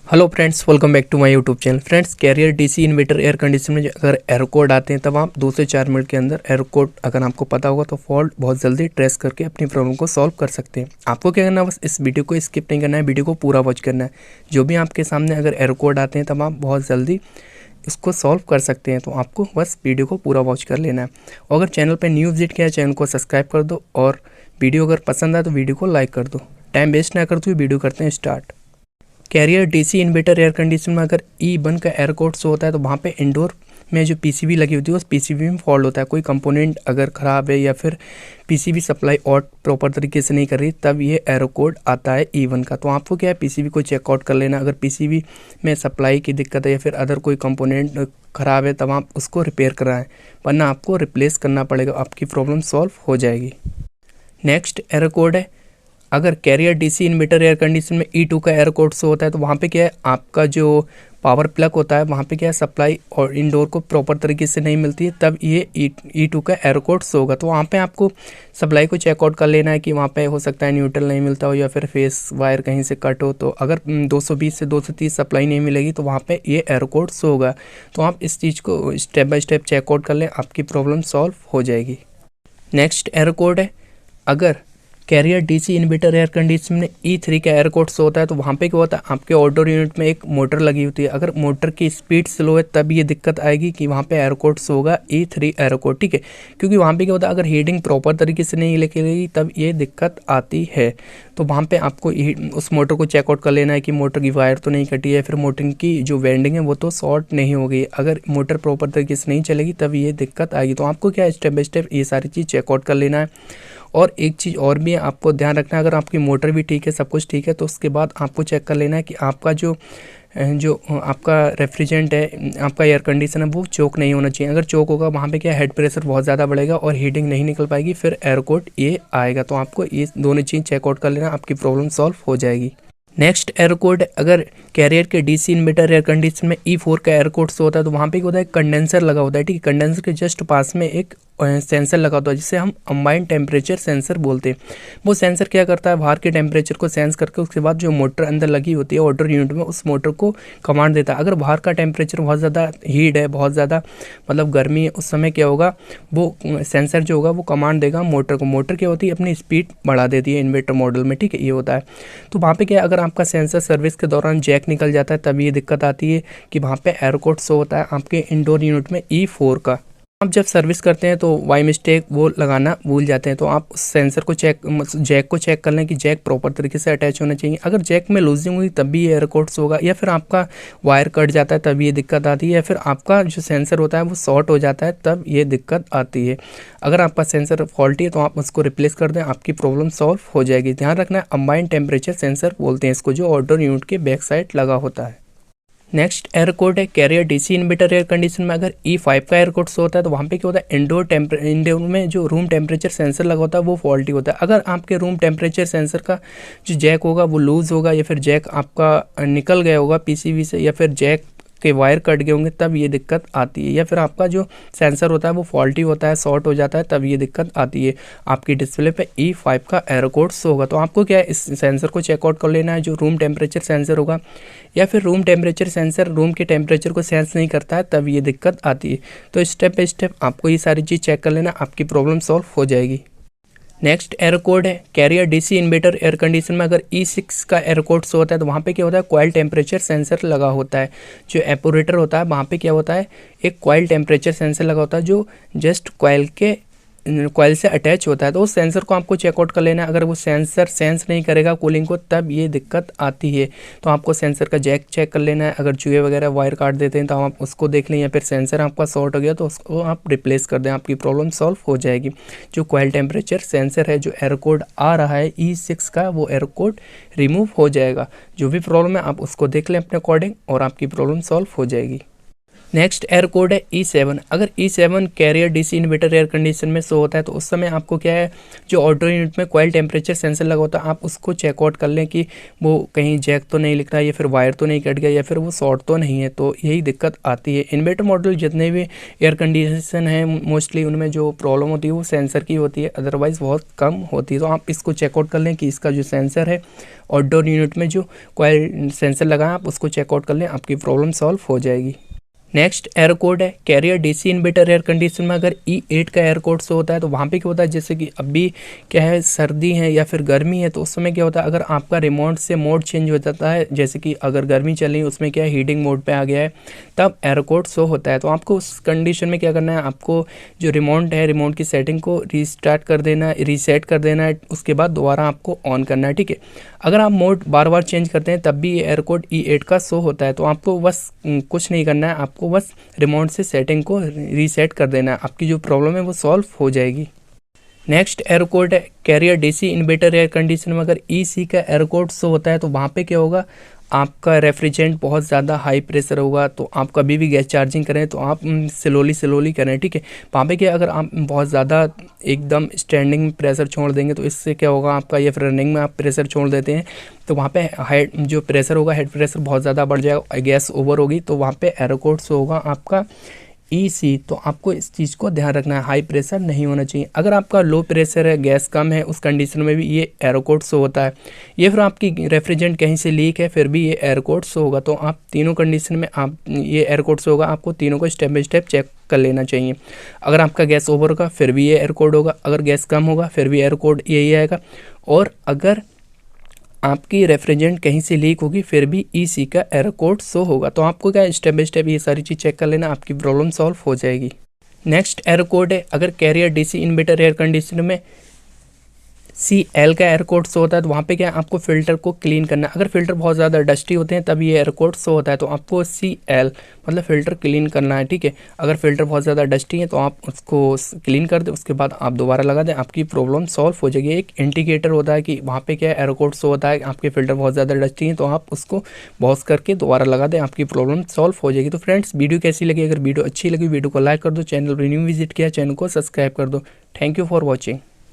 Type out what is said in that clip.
Hello friends, welcome back to my YouTube channel. Friends, carrier DC inverter air conditioner में अगर error code आते हैं तब आप 2 से 4 मिनट के अंदर एरर कोड अगर आपको पता होगा तो फॉल्ट बहुत जल्दी ट्रेस करके अपनी प्रॉब्लम को सॉल्व कर सकते हैं। आपको क्या करना है, बस इस वीडियो को स्किप नहीं करना है, वीडियो को पूरा वॉच करना है। जो भी आपके सामने अगर एरर कोड आते हैं तब आप बहुत जल्दी इसको सॉल्व कर सकते हैं। तो आपको बस वीडियो को पूरा वॉच कर लेना है। और अगर चैनल पर न्यू विजिट किया है, चैनल को सब्सक्राइब कर दो और वीडियो अगर पसंद आए तो वीडियो को लाइक कर दो। टाइम वेस्ट ना करते हुए वीडियो करते हैं start. Carrier DC inverter air conditioner में अगर E1 का एरर कोड शो होता है तो वहाँ पे इंडोर में जो पीसीबी लगी होती है उस पीसीबी में फॉल्ट होता है। कोई कंपोनेंट अगर ख़राब है या फिर पीसीबी सप्लाई और प्रॉपर तरीके से नहीं कर रही, तब ये एरर कोड आता है E1 का। तो आपको क्या है, पीसीबी को चेकआउट कर लेना। अगर पीसीबी में सप्लाई की दिक्कत है या फिर अदर कोई कंपोनेंट ख़राब है तब आप उसको रिपेयर कराएं, वरना आपको रिप्लेस करना पड़ेगा। आपकी प्रॉब्लम सॉल्व हो जाएगी। नेक्स्ट एरर कोड है, अगर carrier DC inverter air condition में E2 का एरर कोड शो होता है तो वहाँ पे क्या है, आपका जो पावर प्लग होता है वहाँ पे क्या है, सप्लाई और इंडोर को प्रॉपर तरीके से नहीं मिलती है, तब ये E2 का एरर कोड शो होगा। तो वहाँ पे आपको सप्लाई को चेकआउट कर लेना है कि वहाँ पे हो सकता है न्यूट्रल नहीं मिलता हो या फिर फेस वायर कहीं से कट हो। तो अगर 220 से 230 सप्लाई नहीं मिलेगी तो वहाँ पे ये एरर कोड शो होगा। तो आप इस चीज़ को स्टेप बाय स्टेप चेकआउट कर लें, आपकी प्रॉब्लम सॉल्व हो जाएगी। नेक्स्ट एरर कोड है, अगर carrier DC inverter air condition में E3 का एरर कोड शो होता है तो वहाँ पे क्या होता है, आपके आउटडोर यूनिट में एक मोटर लगी होती है। अगर मोटर की स्पीड स्लो है तब ये दिक्कत आएगी कि वहाँ पे एरर कोड शो होगा E3 एरर कोड, ठीक है। क्योंकि वहाँ पे क्या होता है, अगर हीटिंग प्रॉपर तरीके से नहीं लेके गई तब ये दिक्कत आती है। तो वहाँ पे आपको उस मोटर को चेकआउट कर लेना है कि मोटर की वायर तो नहीं कटी है, फिर मोटर की जो वेंडिंग है वो तो शॉर्ट नहीं हो गई। अगर मोटर प्रॉपर तरीके से नहीं चलेगी तब ये दिक्कत आएगी। तो आपको क्या है, स्टेप बाय स्टेप ये सारी चीज़ चेकआउट कर लेना है। और एक चीज़ और भी है, आपको ध्यान रखना है, अगर आपकी मोटर भी ठीक है, सब कुछ ठीक है, तो उसके बाद आपको चेक कर लेना है कि आपका जो आपका रेफ्रिजरेंट है, आपका एयर कंडीशन है, वो चोक नहीं होना चाहिए। अगर चोक होगा वहाँ पे क्या हेड प्रेशर बहुत ज़्यादा बढ़ेगा और हीटिंग नहीं निकल पाएगी, फिर एरर कोड ये आएगा। तो आपको ये दोनों चीज़ चेकआउट कर लेना, आपकी प्रॉब्लम सॉल्व हो जाएगी। नेक्स्ट एरर कोड, अगर कैरियर के डीसी इन्वर्टर एयर कंडीशन में E4 का एरर कोड शो होता है तो वहाँ पे क्या होता है, कंडेंसर लगा होता है, ठीक है। कंडेंसर के जस्ट पास में एक सेंसर लगा होता है जिसे हम कंबाइंड टेम्परेचर सेंसर बोलते हैं। वो सेंसर क्या करता है, बाहर के टेम्परेचर को सेंस करके उसके बाद जो मोटर अंदर लगी होती है आउटडोर यूनिट में, उस मोटर को कमांड देता है। अगर बाहर का टेम्परेचर बहुत ज़्यादा हीट है, बहुत ज़्यादा मतलब गर्मी है, उस समय क्या होगा, वो सेंसर जो होगा वो कमांड देगा मोटर को। मोटर क्या होती है, अपनी स्पीड बढ़ा देती है इन्वर्टर मॉडल में, ठीक है, ये होता है। तो वहाँ पे क्या, अगर आपका सेंसर सर्विस के दौरान जैक निकल जाता है तब ये दिक्कत आती है कि वहाँ पे एरर कोड शो होता है आपके इंडोर यूनिट में E4 का। आप जब सर्विस करते हैं तो बाय मिस्टेक वो लगाना भूल जाते हैं, तो आप उस सेंसर को जैक को चेक कर लें कि जैक प्रॉपर तरीके से अटैच होना चाहिए। अगर जैक में लूजिंग हुई तब भी ये एरर कोड होगा, या फिर आपका वायर कट जाता है तब ये दिक्कत आती है, या फिर आपका जो सेंसर होता है वो शॉर्ट हो जाता है तब ये दिक्कत आती है। अगर आपका सेंसर फॉल्टी है तो आप उसको रिप्लेस कर दें, आपकी प्रॉब्लम सॉल्व हो जाएगी। ध्यान रखना है, कंबाइंड टेम्परेचर सेंसर बोलते हैं इसको, जो आउटडोर यूनिट के बैक साइड लगा होता है। नेक्स्ट एरर कोड है, carrier DC inverter air condition में अगर E5 का एरर कोड शो होता है तो वहाँ पे क्या होता है, इंडोर में जो रूम टेम्परेचर सेंसर लगा होता है वो फॉल्टी होता है। अगर आपके रूम टेम्परेचर सेंसर का जो जैक होगा वो लूज होगा, या फिर जैक आपका निकल गया होगा पीसीबी से, या फिर जैक के वायर कट गए होंगे तब ये दिक्कत आती है, या फिर आपका जो सेंसर होता है वो फॉल्टी होता है, शॉर्ट हो जाता है, तब ये दिक्कत आती है। आपकी डिस्प्ले पे E5 का एरर कोड शो होगा। तो आपको क्या है, इस सेंसर को चेकआउट कर लेना है, जो रूम टेम्परेचर सेंसर होगा, या फिर रूम टेम्परेचर सेंसर रूम के टेम्परेचर को सेंस नहीं करता है तब ये दिक्कत आती है। तो स्टेप बाय स्टेप आपको ये सारी चीज़ चेक कर लेना, आपकी प्रॉब्लम सॉल्व हो जाएगी। नेक्स्ट एरर कोड है, carrier DC inverter air condition में अगर E6 का एरर कोड शो होता है तो वहाँ पे क्या होता है, कॉइल टेम्परेचर सेंसर लगा होता है। जो एपोरेटर होता है वहाँ पे क्या होता है, एक कॉइल टेम्परेचर सेंसर लगा होता है जो जस्ट कॉइल से अटैच होता है। तो उस सेंसर को आपको चेकआउट कर लेना है। अगर वो सेंसर सेंस नहीं करेगा कूलिंग को तब ये दिक्कत आती है। तो आपको सेंसर का जैक चेक कर लेना है। अगर चूहे वगैरह वायर काट देते हैं तो आप उसको देख लें, या फिर सेंसर आपका शॉर्ट हो गया तो उसको आप रिप्लेस कर दें, आपकी प्रॉब्लम सॉल्व हो जाएगी। जो कॉइल टेम्परेचर सेंसर है, जो एरर कोड आ रहा है E6 का, वो एरर कोड रिमूव हो जाएगा। जो भी प्रॉब्लम है आप उसको देख लें अपने अकॉर्डिंग और आपकी प्रॉब्लम सॉल्व हो जाएगी। नेक्स्ट एरर कोड है E7। अगर E7 carrier DC inverter air condition में शो होता है तो उस समय आपको क्या है, जो ऑटो यूनिट में कॉइल टेम्परेचर सेंसर लगा होता है, आप उसको चेकआउट कर लें कि वो कहीं जैक तो नहीं लिख रहा है, या फिर वायर तो नहीं कट गया, या फिर वो शॉर्ट तो नहीं है। तो यही दिक्कत आती है। इन्वर्टर मॉडल जितने भी एयर कंडीशन है मोस्टली उनमें जो प्रॉब्लम होती है वो सेंसर की होती है, अदरवाइज़ बहुत कम होती है। तो आप इसको चेकआउट कर लें कि इसका जो सेंसर है आउटडोर यूनिट में जो कॉइल सेंसर लगा है आप उसको चेकआउट कर लें, आपकी प्रॉब्लम सॉल्व हो जाएगी। नेक्स्ट एयर कोड है carrier DC inverter air condition में अगर E8 का एयर कोड शो होता है तो वहाँ पे क्या होता है, जैसे कि अभी क्या है सर्दी है या फिर गर्मी है, तो उस समय क्या होता है, अगर आपका रिमोट से मोड चेंज हो जाता है, जैसे कि अगर गर्मी चल रही है उसमें क्या है हीटिंग मोड पे आ गया है, तब एयर कोड शो होता है। तो आपको उस कंडीशन में क्या करना है, आपको जो रिमोट है रिमोट की सेटिंग को रीस्टार्ट कर देना है, रीसेट कर देना है, उसके बाद दोबारा आपको ऑन करना है। ठीक है, अगर आप मोड बार बार चेंज करते हैं तब भी ये एयर कोड E8 का शो होता है। तो आपको बस कुछ नहीं करना है, आपको बस रिमोट से सेटिंग को रीसेट कर देना है, आपकी जो प्रॉब्लम है वो सॉल्व हो जाएगी। नेक्स्ट एयर कोड है carrier DC inverter air condition में अगर EC का एयर कोड शो होता है तो वहाँ पे क्या होगा, आपका रेफ्रिजरेंट बहुत ज़्यादा हाई प्रेशर होगा। तो आप कभी भी गैस चार्जिंग करें तो आप स्लोली करें। ठीक है, वहाँ पे क्या अगर आप बहुत ज़्यादा एकदम स्टैंडिंग में प्रेशर छोड़ देंगे तो इससे क्या होगा आपका, या फिर रनिंग में आप प्रेशर छोड़ देते हैं तो वहाँ पे हेड जो प्रेशर होगा, हेड प्रेशर बहुत ज़्यादा बढ़ जाएगा, गैस ओवर होगी, तो वहाँ पे एयर कोड शो होगा आपका EC। तो आपको इस चीज़ को ध्यान रखना है, हाई प्रेशर नहीं होना चाहिए। अगर आपका लो प्रेशर है, गैस कम है, उस कंडीशन में भी ये एयर कोड शो होता है। ये फिर आपकी रेफ्रिजरेंट कहीं से लीक है फिर भी ये एयर कोड शो होगा। तो आप तीनों कंडीशन में आप ये एयर कोड शो होगा, आपको तीनों को स्टेप बाय स्टेप चेक कर लेना चाहिए। अगर आपका गैस ओवर होगा फिर भी ये एयर कोड होगा, अगर गैस कम होगा फिर भी एयर कोड यही आएगा, और अगर आपकी रेफ्रिजरेंट कहीं से लीक होगी फिर भी EC का एरर कोड शो होगा। तो आपको क्या स्टेप बाय स्टेप ये सारी चीज़ चेक कर लेना, आपकी प्रॉब्लम सॉल्व हो जाएगी। नेक्स्ट एरर कोड है अगर carrier DC inverter air conditioner में CL का एयर कोड शो होता है तो वहाँ पे क्या है, आपको फ़िल्टर को क्लीन करना है। अगर फ़िल्टर बहुत ज़्यादा डस्टी होते हैं तब ये एयर कोड शो होता है, तो आपको CL मतलब फ़िल्टर क्लीन करना है। ठीक है, अगर फ़िल्टर बहुत ज़्यादा डस्टी है तो आप उसको क्लीन कर दें, उसके बाद आप दोबारा लगा दें, आपकी प्रॉब्लम सॉल्व हो जाएगी। एक इंडिकेटर होता है कि वहाँ पे क्या है एयर कोड शो होता है, आपके फ़िल्टर बहुत ज़्यादा डस्टी हैं तो आप उसको पॉज करके दोबारा लगा दें, आपकी प्रॉब्लम सॉल्व हो जाएगी। तो फ्रेंड्स वीडियो कैसी लगी, अगर वीडियो अच्छी लगी वीडियो को लाइक कर दो, चैनल पर न्यू विजिट किया चैनल को सब्सक्राइब कर दो। Thank you for watching.